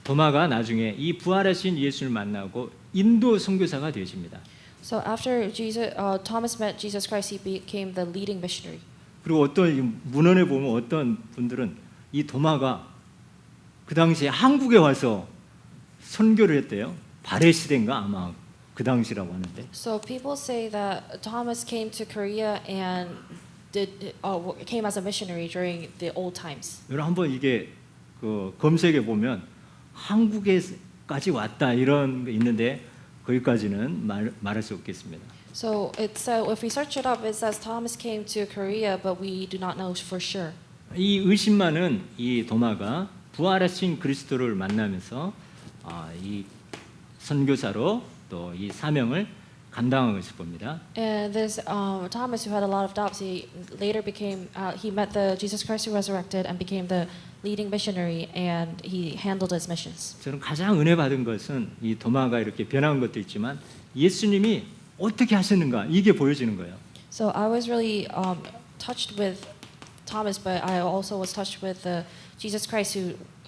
[SPEAKER 1] 도마가 나중에 이 부활하신 예수를 만나고 인도 선교사가 되어집니다.
[SPEAKER 2] So after Thomas met Jesus Christ, he became the leading missionary.
[SPEAKER 1] 그리고 어떤 문헌에 보면 어떤 분들은 이 도마가 그 당시에 한국에 와서 선교를 했대요. 발해 시대인가 아마 그 당시라고 하는데.
[SPEAKER 2] So people say that Thomas came to Korea and came as a missionary during the old times.
[SPEAKER 1] 여러분 한번 이게 그 검색해 보면 한국에까지 왔다 이런 게 있는데 거기까지는 말할 수 없겠습니다.
[SPEAKER 2] So if we search it up, it says Thomas came to Korea, but we do not know for sure.
[SPEAKER 1] 이 의심 많은 이 도마가 부활하신 그리스도를 만나면서 이 선교사로 또 이 사명을 감당하고 있을 겁니다.
[SPEAKER 2] And this Thomas, who had a lot of doubts, he later became he met the Jesus Christ who resurrected and became the leading missionary, and he handled his missions.
[SPEAKER 1] 저는 가장 은혜 받은 것은 이 도마가 이렇게 변한 것도 있지만 예수님이 어떻게 하셨는가 이게 보여지는 거예요.
[SPEAKER 2] So I was really touched with Thomas, but I also was touched with Jesus Christ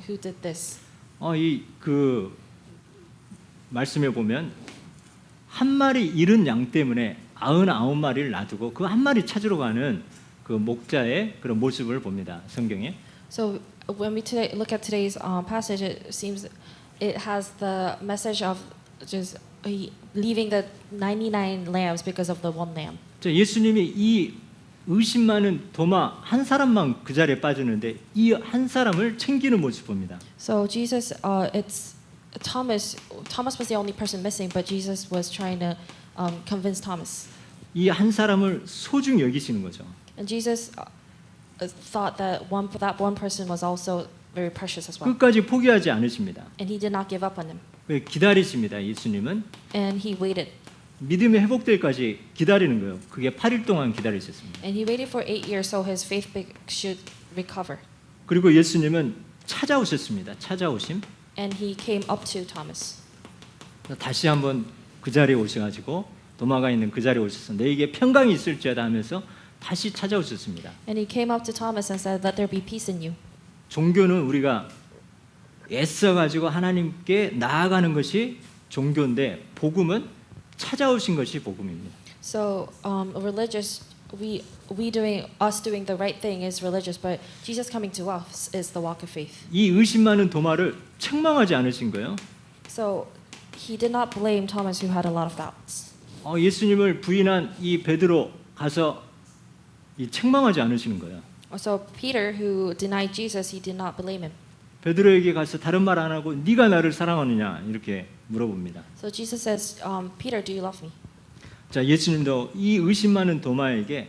[SPEAKER 2] who did this.
[SPEAKER 1] 이 그 말씀에 보면 한 마리 잃은 양 때문에 99마리를 놔두고 그 한 마리 찾으러 가는 그 목자의 그런 모습을 봅니다. 성경에.
[SPEAKER 2] So when we look at today's passage, it seems it has the message of just leaving the 99 lambs because of the one lamb.
[SPEAKER 1] 자, 예수님이 이 의심 많은 도마 한 사람만 그 자리에 빠졌는데 이 한 사람을 챙기는 모습 봅니다.
[SPEAKER 2] So Jesus, it's Thomas was the only person missing, but Jesus was trying to convince Thomas.
[SPEAKER 1] 이 한 사람을 소중히 여기시는 거죠.
[SPEAKER 2] And Jesus thought that one person was also very precious as well.
[SPEAKER 1] 끝까지 포기하지 않으십니다.
[SPEAKER 2] And he did not give up on him.
[SPEAKER 1] 기다리십니다. 예수님은
[SPEAKER 2] And he waited.
[SPEAKER 1] 믿음이 회복될 때까지 기다리는 거예요. 그게 8일 동안 기다리셨습니다.
[SPEAKER 2] And he waited for 8 years so his faith should recover.
[SPEAKER 1] 그리고 예수님은 찾아오셨습니다. 찾아오심.
[SPEAKER 2] And he came up to Thomas.
[SPEAKER 1] 다시 한번 그 자리에 오셔가지고 도마가 있는 그 자리에 오셔서 너에게 평강이 있을지어다 하면서 다시 찾아오셨습니다.
[SPEAKER 2] And he came up to Thomas and said, "Let there be peace in you."
[SPEAKER 1] 종교는 우리가 애써가지고 하나님께 나아가는 것이 종교인데 복음은 찾아오신 것이 복음입니다.
[SPEAKER 2] So us doing the right thing is religious, but Jesus coming to us is the walk of faith.
[SPEAKER 1] 이 의심 많은 도마를 책망하지 않으신 거예요.
[SPEAKER 2] So he did not blame Thomas who had a lot of doubts.
[SPEAKER 1] 예수님을 부인한 이 베드로 가서 이 책망하지 않으시는 거예요.
[SPEAKER 2] So Peter, who denied Jesus, he did not blame him.
[SPEAKER 1] 베드로에게 가서 다른 말 안 하고 네가 나를 사랑하느냐 이렇게 물어봅니다.
[SPEAKER 2] So Jesus says, Peter, do you love me?
[SPEAKER 1] 자, 예수님도 이 의심 많은 도마에게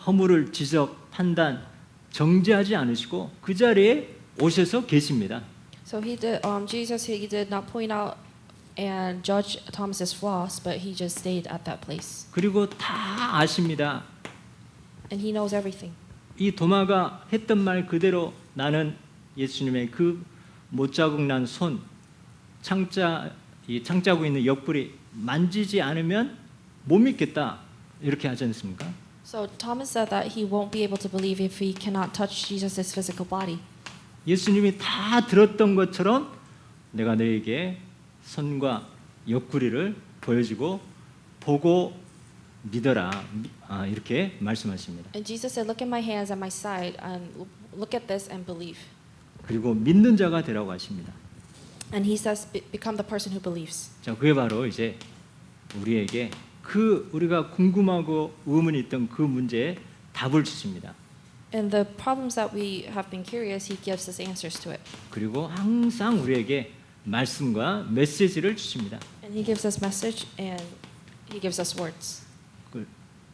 [SPEAKER 1] 허물을 지적, 판단, 정죄하지 않으시고 그 자리에 오셔서 계십니다.
[SPEAKER 2] So Jesus, he did not point out and judge Thomas's flaws, but he just stayed at that place,
[SPEAKER 1] 그리고 다 아십니다.
[SPEAKER 2] and he knows everything.
[SPEAKER 1] 이 도마가 했던 말 그대로 나는 예수님의 그 못자국 난 손, 이 창자고 있는 옆구리 만지지 않으면 못 믿겠다 이렇게 하지 않습니까?
[SPEAKER 2] So Thomas said that he won't be able to believe if he cannot touch Jesus' physical body.
[SPEAKER 1] 예수님이 다 들었던 것처럼 내가 너에게 손과 옆구리를 보여주고 보고 믿어라 이렇게 말씀하십니다.
[SPEAKER 2] And Jesus said, "Look at my hands and my side, and look at this and believe."
[SPEAKER 1] 그리고 믿는 자가 되라고 하십니다.
[SPEAKER 2] And he says, "Become the person who believes."
[SPEAKER 1] 자, 그게 바로 이제 우리에게 그 우리가 궁금하고 의문이 있던 그 문제에 답을 주십니다.
[SPEAKER 2] And the problems that we have been curious, he gives us answers to it.
[SPEAKER 1] 그리고 항상 우리에게 말씀과 메시지를 주십니다.
[SPEAKER 2] And he gives us message and he gives us words.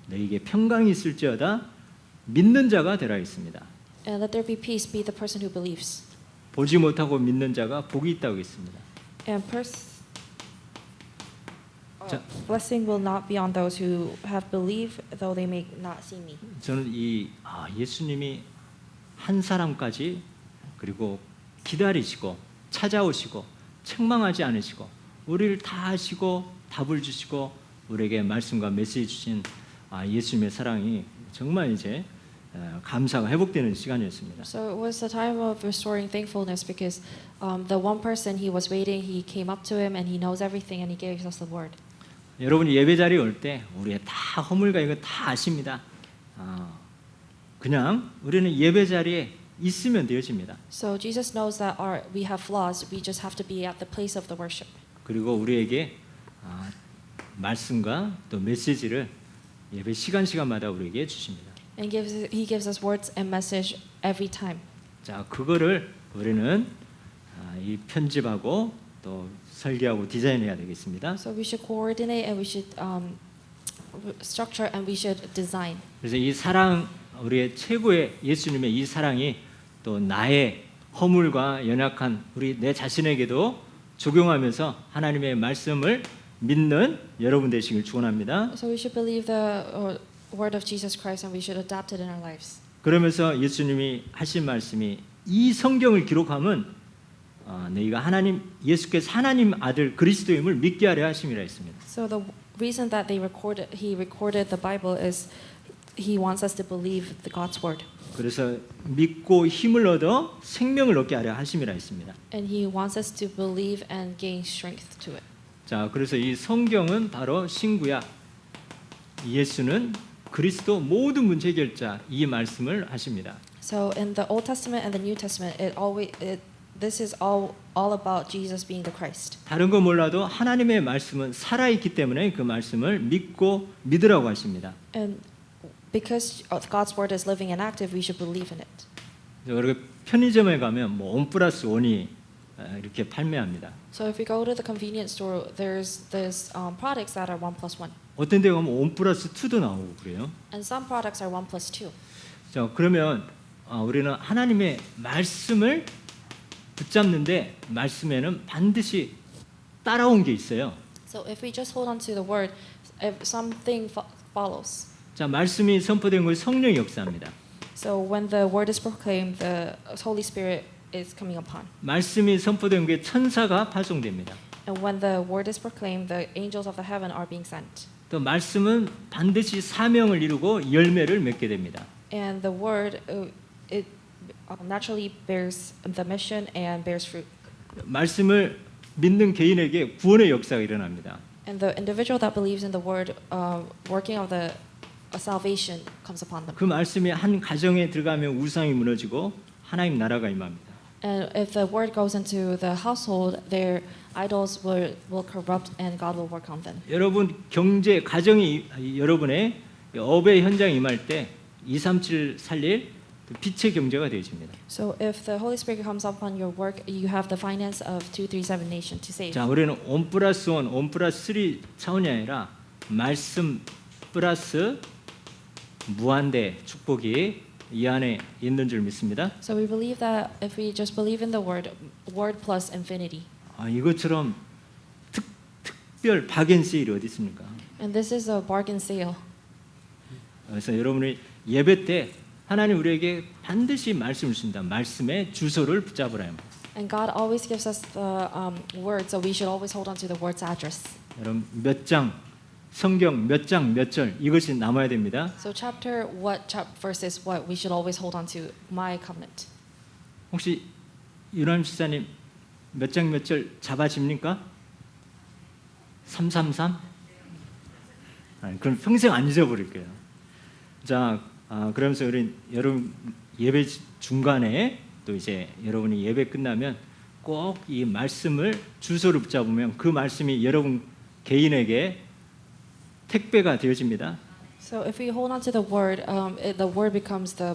[SPEAKER 1] 너에게 평강이 있을지어다 믿는 자가 되라 했습니다.
[SPEAKER 2] And let there be peace, be the person who believes.
[SPEAKER 1] 보지 못하고 믿는 자가 복이 있다고 했습니다.
[SPEAKER 2] And
[SPEAKER 1] 자,
[SPEAKER 2] blessing will not be on those who have believed, though they may not see me.
[SPEAKER 1] 저는 예수님이 한 사람까지 그리고 기다리시고 찾아오시고 책망하지 않으시고 우리를 다 아시고 답을 주시고 우리에게 말씀과 메시지 주신 예수님의 사랑이 정말 이제 감사가 회복되는 시간이었습니다.
[SPEAKER 2] So it was a time of restoring thankfulness because the one person he was waiting, he came up to him and he knows everything and he gave us the word.
[SPEAKER 1] 여러분이 예배 자리에 올 때 우리의 다 허물과 이거 다 아십니다. 그냥 우리는 예배 자리에 있으면 되어집니다.
[SPEAKER 2] So Jesus knows that we have flaws. We just have to be at the place of the worship.
[SPEAKER 1] 그리고 우리에게 말씀과 또 메시지를 예배 시간마다 우리에게 주십니다.
[SPEAKER 2] And he gives us words and message every time.
[SPEAKER 1] 자, 그거를 우리는 이 편집하고 또 설계하고 디자인해야 되겠습니다.
[SPEAKER 2] So we should coordinate and we should structure and we should design.
[SPEAKER 1] 그래서 이 사랑 우리의 최고의 예수님의 이 사랑이 또 나의 허물과 연약한 내 자신에게도 적용하면서 하나님의 말씀을 믿는 여러분 되시길 축원합니다.
[SPEAKER 2] So we should believe the word of Jesus Christ and we should adapt it in our lives.
[SPEAKER 1] 그러면서 예수님이 하신 말씀이 이 성경을 기록하면 너희가 예수께서 하나님 아들 그리스도임을 믿게 하려 하심이라 했습니다.
[SPEAKER 2] So the reason that he recorded the Bible is he wants us to believe God's word.
[SPEAKER 1] 그래서 믿고 힘을 얻어 생명을 얻게 하려 하심이라 했습니다.
[SPEAKER 2] And he wants us to believe and gain strength to it.
[SPEAKER 1] 자, 그래서 이 성경은 바로 신구약 예수는 그리스도 모든 문제 해결자 이 말씀을 하십니다.
[SPEAKER 2] So in the Old Testament and the New Testament, this is all about Jesus being the Christ.
[SPEAKER 1] 다른 거 몰라도 하나님의 말씀은 살아 있기 때문에 그 말씀을 믿으라고 하십니다.
[SPEAKER 2] And because God's word is living and active, we should believe in it.
[SPEAKER 1] 그리고 편의점에 가면 원 플러스 원이 이렇게 판매합니다.
[SPEAKER 2] So if we go to the convenience store, there's products that are 1+1.
[SPEAKER 1] 어떤 데 가면 원 플러스 2도 나오고 그래요.
[SPEAKER 2] And some products are 1+2.
[SPEAKER 1] 자, 그러면 우리는 하나님의 말씀을 붙잡는데 말씀에는 반드시 따라온 게 있어요.
[SPEAKER 2] So if we just hold on to the word, something follows.
[SPEAKER 1] 자, 말씀이 선포된 것이 성령의 역사입니다.
[SPEAKER 2] So when the word is proclaimed, the Holy Spirit is coming upon.
[SPEAKER 1] 말씀이 선포된 게 천사가 파송됩니다.
[SPEAKER 2] And when the word is proclaimed, the angels of the heaven are being sent.
[SPEAKER 1] 또 말씀은 반드시 사명을 이루고 열매를 맺게 됩니다.
[SPEAKER 2] And the word it naturally bears the mission and bears fruit.
[SPEAKER 1] 말씀을 믿는 개인에게 구원의 역사가 일어납니다.
[SPEAKER 2] And the individual that believes in the word, working of the salvation comes upon them.
[SPEAKER 1] 그 말씀이 한 가정에 들어가면 우상이 무너지고 하나님 나라가 임합니다.
[SPEAKER 2] And if the word goes into the household, their idols will corrupt and God will work on them.
[SPEAKER 1] 여러분 경제 가정이 여러분의 업의 현장에 임할 때 237 살릴 빛의 경제가 되어집니다.
[SPEAKER 2] So if the Holy Spirit comes upon your work, you have the finance of 237 nation to save.
[SPEAKER 1] 자, 우리는 1+1, 1+3 차원이 아니라 말씀 플러스 무한대 축복이 이 안에 있는 줄 믿습니다.
[SPEAKER 2] So we believe that if we just believe in the word plus infinity.
[SPEAKER 1] 이것처럼 특별 바겐 세일이 어디 있습니까?
[SPEAKER 2] And this is a bargain sale.
[SPEAKER 1] 그래서 여러분이 예배 때 하나님 우리에게 반드시 말씀을 주신다. 말씀의 주소를 붙잡으라.
[SPEAKER 2] And God always gives us the word, so we should always hold on to the word's address.
[SPEAKER 1] 여러분 몇 장 성경 몇 장 몇 절 이것이 남아야 됩니다.
[SPEAKER 2] So chapter what, verse is what, we should always hold on to my covenant.
[SPEAKER 1] 혹시 유람 시사님 몇 장 몇 절 잡아집니까? 333? 그럼 평생 안 잊어버릴 거예요. 자, 그러면서 우리 여러분 예배 중간에 또 이제 여러분이 예배 끝나면 꼭 이 말씀을 주소를 붙잡으면 그 말씀이 여러분 개인에게 택배가 되어집니다.
[SPEAKER 2] So if we hold on to the word becomes the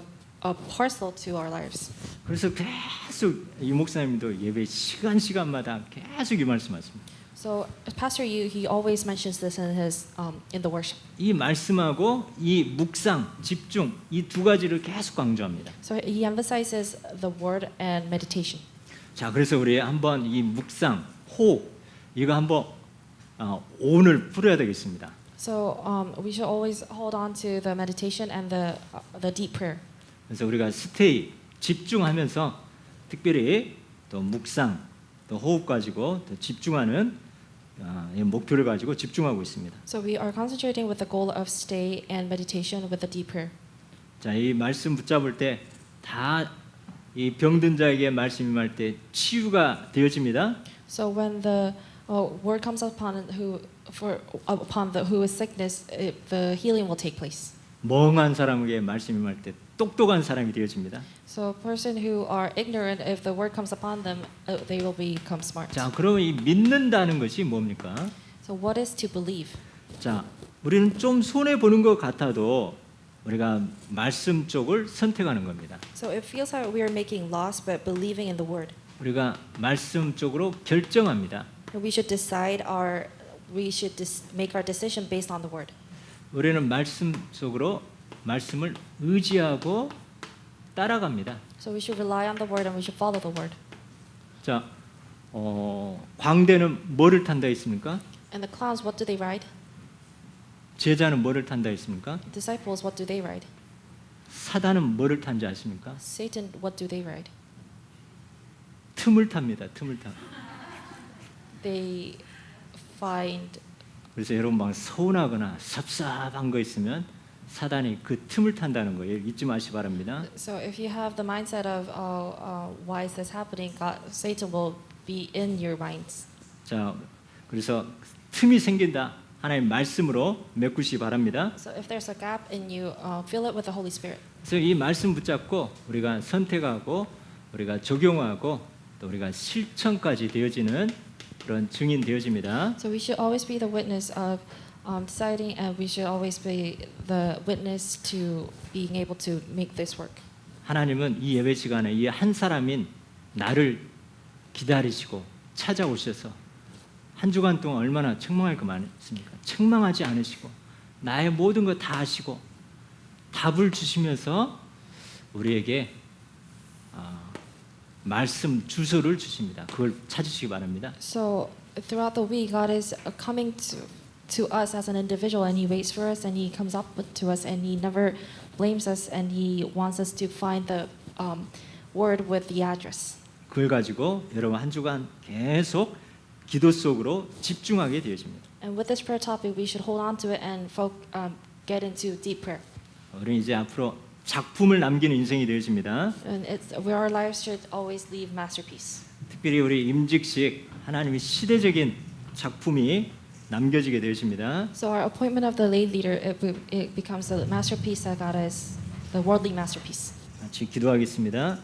[SPEAKER 2] parcel to our lives.
[SPEAKER 1] 그래서 계속 이 목사님도 예배 시간마다 계속 이 말씀하십니다.
[SPEAKER 2] So Pastor Yu, he always mentions this in the worship.
[SPEAKER 1] 이 말씀하고 이 묵상, 집중 이 두 가지를 계속 강조합니다.
[SPEAKER 2] So he emphasizes the word and meditation.
[SPEAKER 1] 자, 그래서 우리 한번 이 묵상, 호흡 이거 한번 오늘 풀어야 되겠습니다.
[SPEAKER 2] So we should always hold on to the meditation and the deep prayer.
[SPEAKER 1] 그래서 우리가 스테이 집중하면서 특별히 또 묵상, 또 호흡 가지고 또 집중하는 이 목표를 가지고 집중하고 있습니다.
[SPEAKER 2] So we are concentrating with the goal of stay and meditation with the deep prayer.
[SPEAKER 1] 자, 이 말씀 붙잡을 때 다 이 병든 자에게 말씀이 임할 때 치유가 되어집니다.
[SPEAKER 2] So when the word comes upon who is sickness, the healing will take place.
[SPEAKER 1] 멍한 사람에게 말씀이 임할 때 똑똑한 사람이 되어집니다.
[SPEAKER 2] So a person who are ignorant, if the word comes upon them, they will become smart.
[SPEAKER 1] 자, 그러면 이 믿는다는 것이 뭡니까?
[SPEAKER 2] So what is to believe?
[SPEAKER 1] 자, 우리는 좀 손해 보는 것 같아도 우리가 말씀 쪽을 선택하는 겁니다.
[SPEAKER 2] So it feels like we are making loss, but believing in the word.
[SPEAKER 1] 우리가 말씀 쪽으로 결정합니다.
[SPEAKER 2] We should make our decision based on the word.
[SPEAKER 1] 우리는 말씀 쪽으로 말씀을 의지하고 따라갑니다.
[SPEAKER 2] So we should rely on the word and we should follow the word.
[SPEAKER 1] 자, 광대는 뭐를 탄다 했습니까?
[SPEAKER 2] And the clowns, what do they ride?
[SPEAKER 1] 제자는 뭐를 탄다 했습니까?
[SPEAKER 2] Disciples, what do they ride?
[SPEAKER 1] 사단은 뭐를 탄지 아십니까?
[SPEAKER 2] Satan, what do they ride?
[SPEAKER 1] 틈을 탑니다. 틈을 타.
[SPEAKER 2] They find.
[SPEAKER 1] 그래서 여러분 막 서운하거나 섭섭한 거 있으면 사단이 그 틈을 탄다는 거예요. 잊지 마시 바랍니다.
[SPEAKER 2] So if you have the mindset of why is this happening, Satan will be in your minds.
[SPEAKER 1] 자, 그래서 틈이 생긴다. 하나님 말씀으로 메꾸시 바랍니다.
[SPEAKER 2] So if there's a gap in you, fill it with the Holy Spirit.
[SPEAKER 1] 그래서 이 말씀 붙잡고 우리가 선택하고 우리가 적용하고 또 우리가 실천까지 되어지는 그런 증인 되어집니다.
[SPEAKER 2] So we should always be the witness of deciding, and we should always be the witness to being able to make this work.
[SPEAKER 1] 하나님은 이 예배 시간에 이 한 사람인 나를 기다리시고 찾아오셔서 한 주간 동안 얼마나 책망할 거 많습니까? 책망하지 않으시고 나의 모든 거 다 아시고 답을 주시면서 우리에게 말씀 주소를 주십니다. 그걸 찾으시기 바랍니다.
[SPEAKER 2] So throughout the week, God is coming to us as an individual, and He waits for us, and He comes up to us, and He never blames us, and He wants us to find the word with the address.
[SPEAKER 1] 그걸 가지고 여러분 한 주간 계속 기도 속으로 집중하게 되어집니다.
[SPEAKER 2] And with this prayer topic, we should hold on to it and get into deep prayer.
[SPEAKER 1] 우리는 이제 앞으로 작품을 남기는 인생이 되어집니다.
[SPEAKER 2] And where our lives should always leave masterpiece.
[SPEAKER 1] 특별히 우리 임직식 하나님의 시대적인 작품이 남겨지게 되어집니다.
[SPEAKER 2] So our appointment of the lay leader, it becomes the masterpiece that God is, the worldly masterpiece.
[SPEAKER 1] 같이 기도하겠습니다.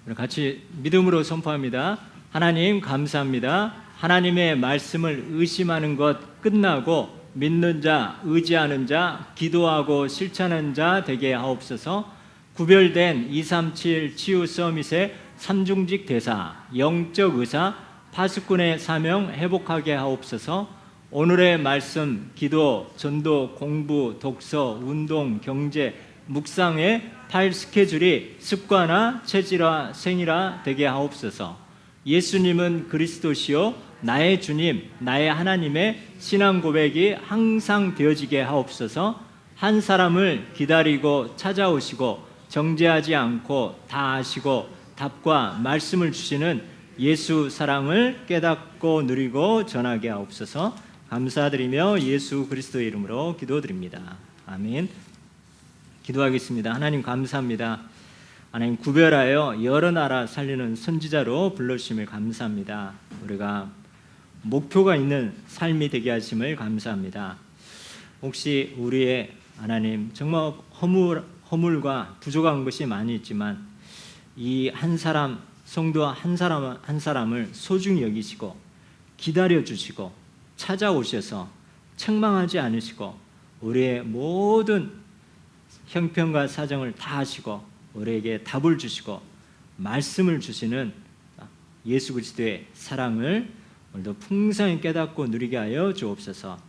[SPEAKER 1] 우리 같이 믿음으로 선포합니다. 하나님 감사합니다. 하나님의 말씀을 의심하는 것 끝나고 믿는 자, 의지하는 자, 기도하고 실천하는 자 되게 하옵소서. 구별된 237 치유 서밋의 삼중직 대사, 영적 의사, 파수꾼의 사명 회복하게 하옵소서. 오늘의 말씀, 기도, 전도, 공부, 독서, 운동, 경제, 묵상의 8스케줄이 습관화, 체질화, 생활화 되게 하옵소서. 예수님은 그리스도시요 나의 주님, 나의 하나님의 신앙 고백이 항상 되어지게 하옵소서. 한 사람을 기다리고 찾아오시고 정죄하지 않고 다 아시고 답과 말씀을 주시는 예수 사랑을 깨닫고 누리고 전하게 하옵소서. 감사드리며 예수 그리스도의 이름으로 기도드립니다. 아멘. 기도하겠습니다. 하나님 감사합니다. 하나님 구별하여 여러 나라 살리는 선지자로 불러주심을 감사합니다. 우리가 목표가 있는 삶이 되게 하심을 감사합니다. 혹시 우리의 하나님 정말 허물과 부족한 것이 많이 있지만 이 한 사람 성도 한 사람을 소중히 여기시고 기다려 주시고 찾아오셔서 책망하지 않으시고 우리의 모든 형편과 사정을 다 아시고 우리에게 답을 주시고 말씀을 주시는 예수 그리스도의 사랑을 오늘도 풍성히 깨닫고 누리게 하여 주옵소서.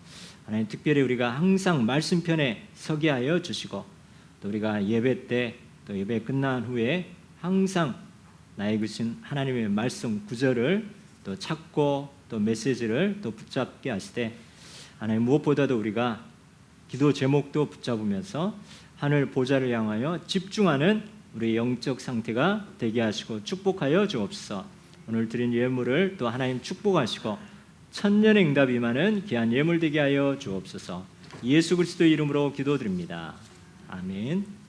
[SPEAKER 1] 하나님 특별히 우리가 항상 말씀편에 서게 하여 주시고 또 우리가 예배 때 또 예배 끝난 후에 항상 나의 주신 하나님의 말씀 구절을 또 찾고 또 메시지를 또 붙잡게 하시되 하나님 무엇보다도 우리가 기도 제목도 붙잡으면서 하늘 보좌를 향하여 집중하는 우리 영적 상태가 되게 하시고 축복하여 주옵소서. 오늘 드린 예물을 또 하나님 축복하시고 천년의 응답이 임하는 귀한 예물 되게 하여 주옵소서. 예수 그리스도 이름으로 기도드립니다. 아멘.